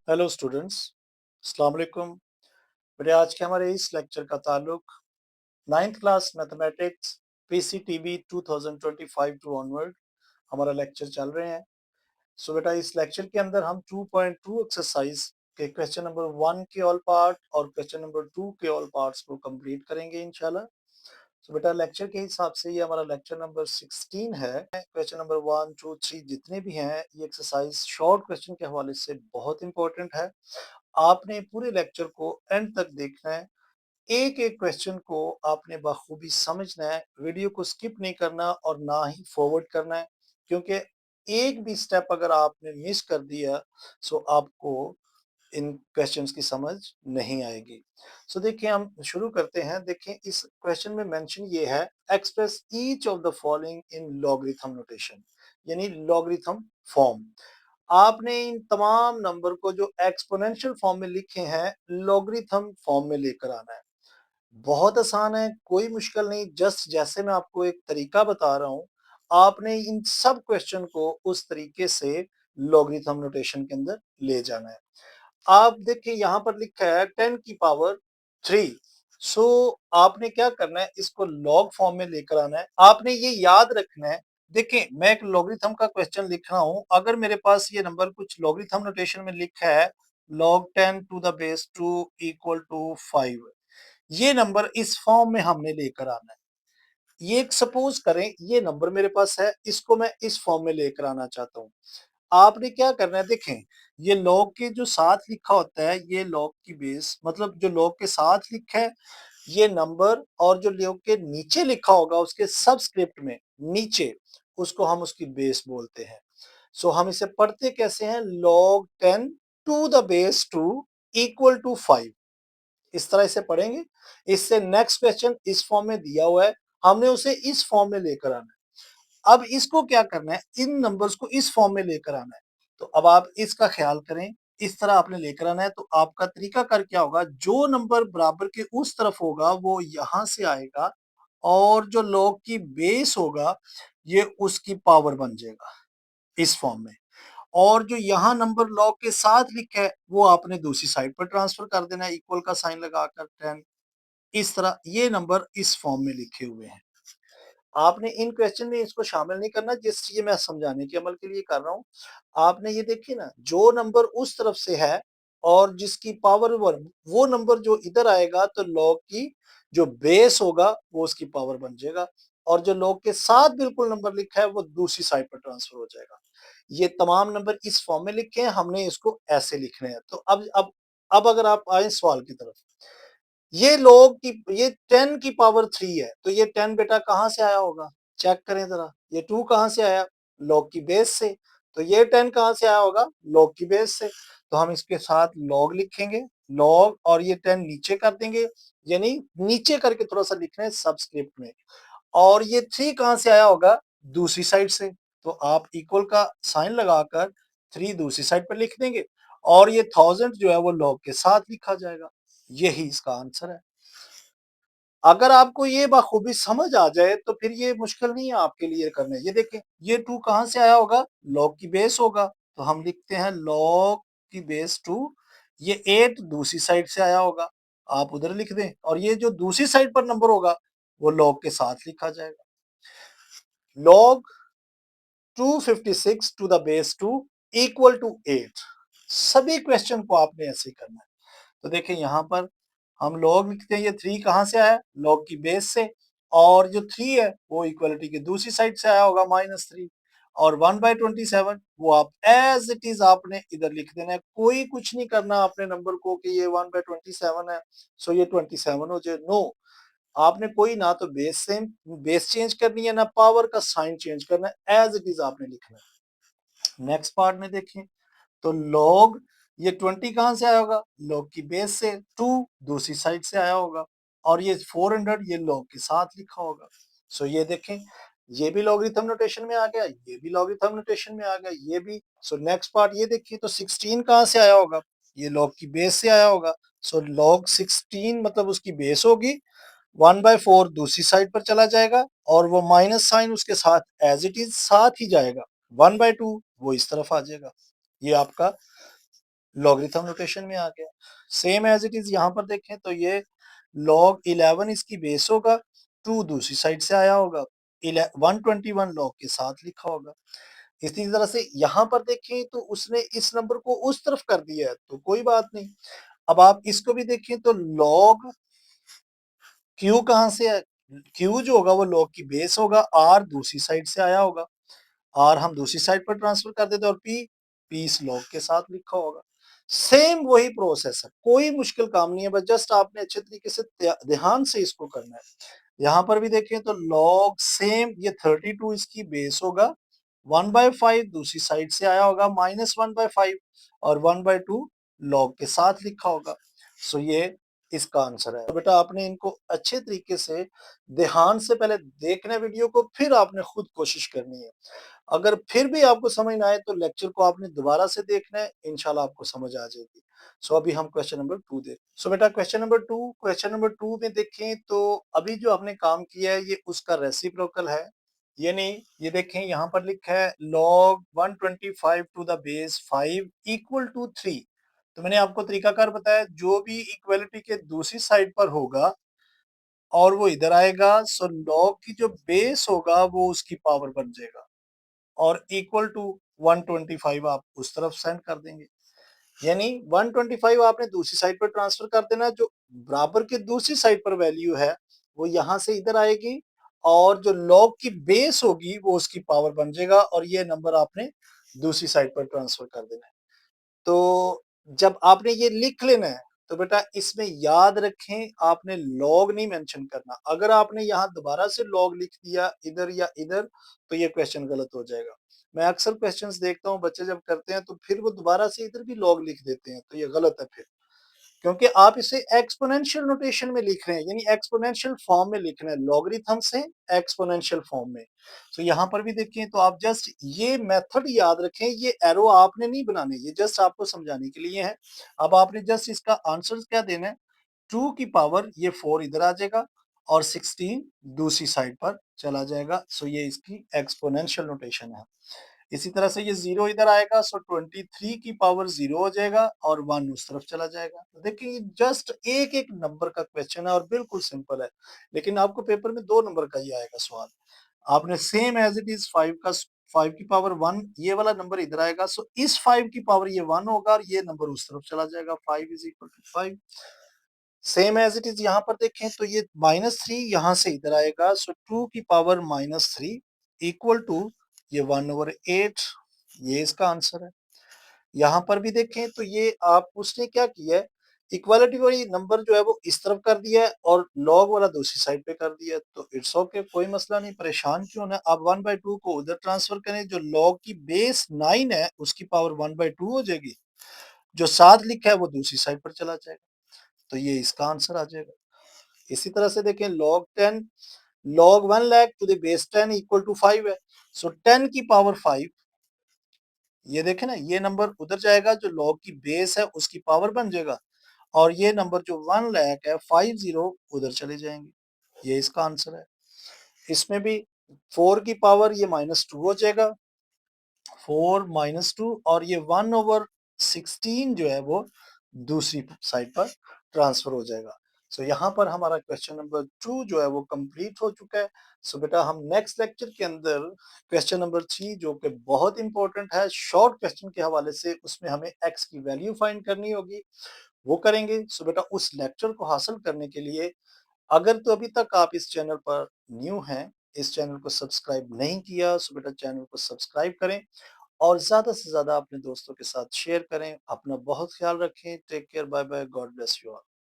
Hello students, अस्सलाम वालेकुम। मेरे आज के हमारे इस लेक्चर का ताल्लुक 9th class mathematics PCTB 2025 to onward हमारा लेक्चर चल रहे हैं। सो बेटा इस लेक्चर के अंदर हम 2.2 एक्सरसाइज के क्वेश्चन नंबर 1 के ऑल पार्ट और क्वेश्चन नंबर 2 के ऑल पार्ट्स को कंप्लीट करेंगे इंशाल्लाह। सो बेटा लेक्चर के हिसाब से ये हमारा लेक्चर नंबर 16 है। क्वेश्चन नंबर 1, 2, 3 जितने भी हैं ये एक्सरसाइज शॉर्ट क्वेश्चन के हवाले से बहुत इंपॉर्टेंट है। आपने पूरे लेक्चर को एंड तक देखना है। एक एक क्वेश्चन को आपने बखूबी समझना है, वीडियो को स्किप नहीं करना और ना ही फॉरवर्ड करना है, क्योंकि एक भी स्टेप अगर आपने मिस कर दिया सो आपको इन क्वेश्चंस की समझ नहीं आएगी। सो देखिए हम शुरू करते हैं। देखिए इस क्वेश्चन में मेंशन ये है, express each of the following in logarithm notation, यानी लॉगरिथम फॉर्म। आपने इन तमाम नंबर को जो एक्सपोनेंशियल फॉर्म में लिखे हैं लॉगरिथम फॉर्म में लेकर आना है। बहुत आसान है, कोई मुश्किल नहीं, जस्ट जैसे मैं आपको एक तरीका बता रहा हूं, आपने इन सब क्वेश्चन को उस तरीके से लॉगरिथम नोटेशन के अंदर ले जाना है। आप देखिए यहाँ पर लिखा है 10 की पावर 3। सो आपने क्या करना है, इसको लॉग फॉर्म में लेकर आना है। आपने ये याद रखना है, देखिए मैं एक लॉगरिथम का क्वेश्चन लिख रहा हूं, अगर मेरे पास ये नंबर कुछ लॉगरिथम नोटेशन में लिखा है log 10 to the base 2 equal to 5, ये नंबर इस फॉर्म में हमने लेकर आना है। ये एक सपोज करें ये नंबर मेरे पास है, इसको मैं इस फॉर्म में लेकर आना चाहता हूँ। आपने क्या करना है, देखें ये लॉग के जो साथ लिखा होता है, ये लॉग की बेस मतलब जो लॉग के साथ लिखा है ये नंबर, और जो लॉग के नीचे लिखा होगा उसके सबस्क्रिप्ट में नीचे, उसको हम उसकी बेस बोलते हैं। सो हम इसे पढ़ते कैसे हैं, log 10 to the base 2 equal to 5, इस तरह इसे पढ़ेंगे। इससे नेक्स्ट क्वेश्चन इस फॉर्म में दिया हुआ है, हमने उसे इस फॉर्म में लेकर आना है। अब इसको क्या करना है, इन नंबर्स को इस फॉर्म में लेकर आना है। तो अब आप इसका ख्याल करें, इस तरह आपने लेकर आना है। तो आपका तरीका कर क्या होगा, जो नंबर बराबर के उस तरफ होगा वो यहां से आएगा, और जो log की बेस होगा ये उसकी पावर बन जाएगा इस फॉर्म में। और जो यहाँ नंबर log के साथ लिखा है वो आपने दूसरी साइड पर ट्रांसफर कर देना है, इक्वल का साइन लगाकर 10। इस तरह ये नंबर इस फॉर्म में लिखे हुए हैं। आपने इन क्वेश्चन में इसको शामिल नहीं करना, जिस चीज मैं समझाने के अमल के लिए कर रहा हूँ। आपने ये देखिए ना, जो नंबर उस तरफ से है और जिसकी पावर 1, वो नंबर जो इधर आएगा तो log की जो बेस होगा वो उसकी पावर बन जाएगा, और जो log के साथ बिल्कुल नंबर लिखा है वो दूसरी साइड पर ट्रांसफर हो जाएगा। ये तमाम नंबर इस फॉर्म में लिखे हैं, हमने इसको ऐसे लिखने हैं। तो अब अगर आप आए सवाल की तरफ, ये log की ये 10 की पावर 3 है, तो ये 10 बेटा कहां से आया होगा, चेक करें जरा। ये 2 कहां से आया, log की बेस से। तो ये 10 कहां से आया होगा, log की बेस से। तो हम इसके साथ log लिखेंगे, log, और ये 10 नीचे कर देंगे, यानी नीचे करके थोड़ा सा लिख रहे हैं सबस्क्रिप्ट में। और ये 3 कहां से आया होगा, दूसरी साइड से। तो आप इक्वल का साइन लगाकर 3 दूसरी साइड पर लिख देंगे, और ये 1000 जो है वो log के साथ लिखा जाएगा। यही इसका आंसर है। अगर आपको ये बखूबी समझ आ जाए तो फिर ये मुश्किल नहीं है आपके लिए करने। ये देखें ये 2 कहां से आया होगा, log की बेस होगा, तो हम लिखते हैं log की बेस 2। ये 8 दूसरी साइड से आया होगा, आप उधर लिख दें, और ये जो दूसरी साइड पर नंबर होगा वो log के साथ लिखा जाएगा। log 256 to the base 2 equal to 8। सभी क्वेश्चन को आपने ऐसे ही करना है। तो देखिए यहाँ पर हम log लिखते हैं, ये 3 कहां से आया, log की बेस से, और जो 3 है वो इक्वलिटी की दूसरी साइड से आया होगा -3, और 1/27 वो आप एज इट इज आपने इधर लिख देना है। कोई कुछ नहीं करना आपने नंबर को कि ये 1/27 है सो ये 27 हो जाए, नो। आपने कोई ना तो बेस चेंज करनी है, ना पावर का साइन चेंज करना है, एज इट इज आपने लिखना है। नेक्स्ट पार्ट में देखें, तो log ये 20 कहां से आया होगा, log की बेस से, 2 दूसरी साइड से आया होगा, और ये 400 ये log के साथ लिखा होगा। सो ये देखें, ये भी लॉगरिथम नोटेशन में आ गया, ये भी लॉगरिथम नोटेशन में आ गया, ये भी। सो नेक्स्ट पार्ट ये देखिए, तो 16 कहां से आया होगा, ये log की बेस से आया होगा। सो log 16 मतलब उसकी बेस होगी, 1/4 दूसरी साइड पर चला जाएगा, और वो माइनस साइन उसके साथ एज इट इज साथ ही जाएगा, 1/2 वो इस तरफ आ जाएगा। ये आपका लॉगरिथम नोटेशन में आ गया। सेम एज इट इज यहाँ पर देखें तो ये log 11 इसकी बेस होगा, 2 दूसरी साइड से आया होगा, 121 log के साथ लिखा होगा। इसी तरह से यहाँ पर देखें तो उसने इस नंबर को उस तरफ कर दिया है तो कोई बात नहीं। अब आप इसको भी देखें तो log Q कहाँ से है? Q जो होगा वो log की बेस होगा, R दूसरी साइड से आया होगा, R हम दूसरी साइड पर ट्रांसफर कर देते और P इस log के साथ लिखा होगा। सेम वही प्रोसेस है, कोई मुश्किल काम नहीं है, बस जस्ट आपने अच्छे तरीके से ध्यान से इसको करना है। यहाँ पर भी देखें तो log सेम ये 32 इसकी बेस होगा, 1/5 दूसरी साइड से आया होगा, -1/5 और 1/2 log के साथ लिखा होगा। सो ये इसका आंसर है। तो बेटा आपने इनको अच्छे तरीके से ध्यान से पहले देखना है वीडियो को, फिर आपने खुद कोशिश करनी है। अगर फिर भी आपको समझ ना आए तो लेक्चर को आपने दोबारा से देखना है, इंशाल्लाह आपको समझ आ जाएगी। सो अभी हम क्वेश्चन नंबर 2 देख। सो बेटा क्वेश्चन नंबर 2 में देखें तो अभी जो आपने काम किया है ये उसका रेसिप्रोकल है, यानी ये देखें यहाँ पर लिखा है log 125 to the base 5 equal to 3। तो मैंने आपको तरीकाकार बताया, जो भी इक्वलिटी के दूसरी साइड पर होगा और वो इधर आएगा, सो log की जो बेस होगा वो उसकी पावर बन जाएगा और इक्वल टू 125 आप उस तरफ सेंड कर देंगे। यानी 125 आपने दूसरी साइड पर ट्रांसफर कर देना, जो बराबर के दूसरी साइड पर वैल्यू है वो यहां से इधर आएगी और जो log की बेस होगी वो उसकी पावर बन जाएगा और ये नंबर आपने दूसरी साइड पर ट्रांसफर कर देना है। तो जब आपने ये लिख लेना है तो बेटा इसमें याद रखें आपने log नहीं मेंशन करना। अगर आपने यहाँ दोबारा से log लिख दिया इधर या इधर तो ये क्वेश्चन गलत हो जाएगा। मैं अक्सर क्वेश्चंस देखता हूँ बच्चे जब करते हैं तो फिर वो दोबारा से इधर भी log लिख देते हैं, तो ये गलत है फिर, क्योंकि आप इसे एक्सपोनेंशियल नोटेशन में लिख रहे हैं, यानी एक्सपोनेंशियल फॉर्म में लिख रहे हैं, लॉगरिथम से एक्सपोनेंशियल फॉर्म में। तो यहाँ पर भी देखें तो आप जस्ट ये मेथड याद रखें, ये एरो आपने नहीं बनाने, ये जस्ट आपको समझाने के लिए है। अब आपने जस्ट इसका आंसर क्या देना है, 2 की पावर ये 4 इधर आ जाएगा और 16 दूसरी साइड पर चला जाएगा। सो ये इसकी एक्सपोनेंशियल नोटेशन है। इसी तरह से ये 0 इधर आएगा, सो 23 की पावर 0 हो जाएगा और 1 उस तरफ चला जाएगा। तो देखिए ये जस्ट एक एक नंबर का क्वेश्चन है और बिल्कुल सिंपल है, लेकिन आपको पेपर में 2 नंबर का ही आएगा सवाल। आपने सेम एज इट इज 5 की पावर 1 ये वाला नंबर इधर आएगा, सो इस 5 की पावर ये 1 होगा और ये नंबर उस तरफ चला जाएगा, 5 is equal to 5। Same as it is यहाँ पर देखें तो ये -3 यहाँ से इधर आएगा, सो 2 की पावर -3 इक्वल टू ये 1/8, ये इसका आंसर है। यहाँ पर भी देखें तो ये आप उसने क्या किया है, इक्वालिटी वाली नंबर जो है वो इस तरफ कर दिया है और log वाला दूसरी साइड पे कर दिया है, तो इट्स ओके, कोई मसला नहीं, परेशान क्यों ना। आप 1/2 को उधर ट्रांसफर करें, जो log की बेस 9 है उसकी पावर 1/2 हो जाएगी, जो 7 लिखा है वो दूसरी साइड पर चला जाएगा, तो ये इसका आंसर आ जाएगा। इसी तरह से देखें log 1 lakh to the base 10 equal to 5 है, सो 10 की पावर 5, ये देखें ना, ये नंबर उधर जाएगा, जो log की बेस है उसकी पावर बन जाएगा और ये नंबर जो 1 लाख है 50 उधर चले जाएंगे, ये इसका आंसर है। इसमें भी 4 की पावर ये -2 हो जाएगा, 4 -2 और ये 1/16 जो है वो दूसरी साइड पर ट्रांसफर हो जाएगा। सो यहाँ पर हमारा क्वेश्चन नंबर 2 जो है वो कंप्लीट हो चुका है। सो बेटा हम नेक्स्ट लेक्चर के अंदर क्वेश्चन नंबर 3 जो कि बहुत इंपॉर्टेंट है शॉर्ट क्वेश्चन के हवाले से, उसमें हमें x की वैल्यू फाइंड करनी होगी, वो करेंगे। सो बेटा उस लेक्चर को हासिल करने के लिए अगर तो अभी तक आप इस चैनल पर न्यू हैं, इस चैनल को सब्सक्राइब नहीं किया, सो बेटा चैनल को सब्सक्राइब करें और ज़्यादा से ज़्यादा अपने दोस्तों के साथ शेयर करें। अपना बहुत ख्याल रखें। Take care, bye bye, God bless you all.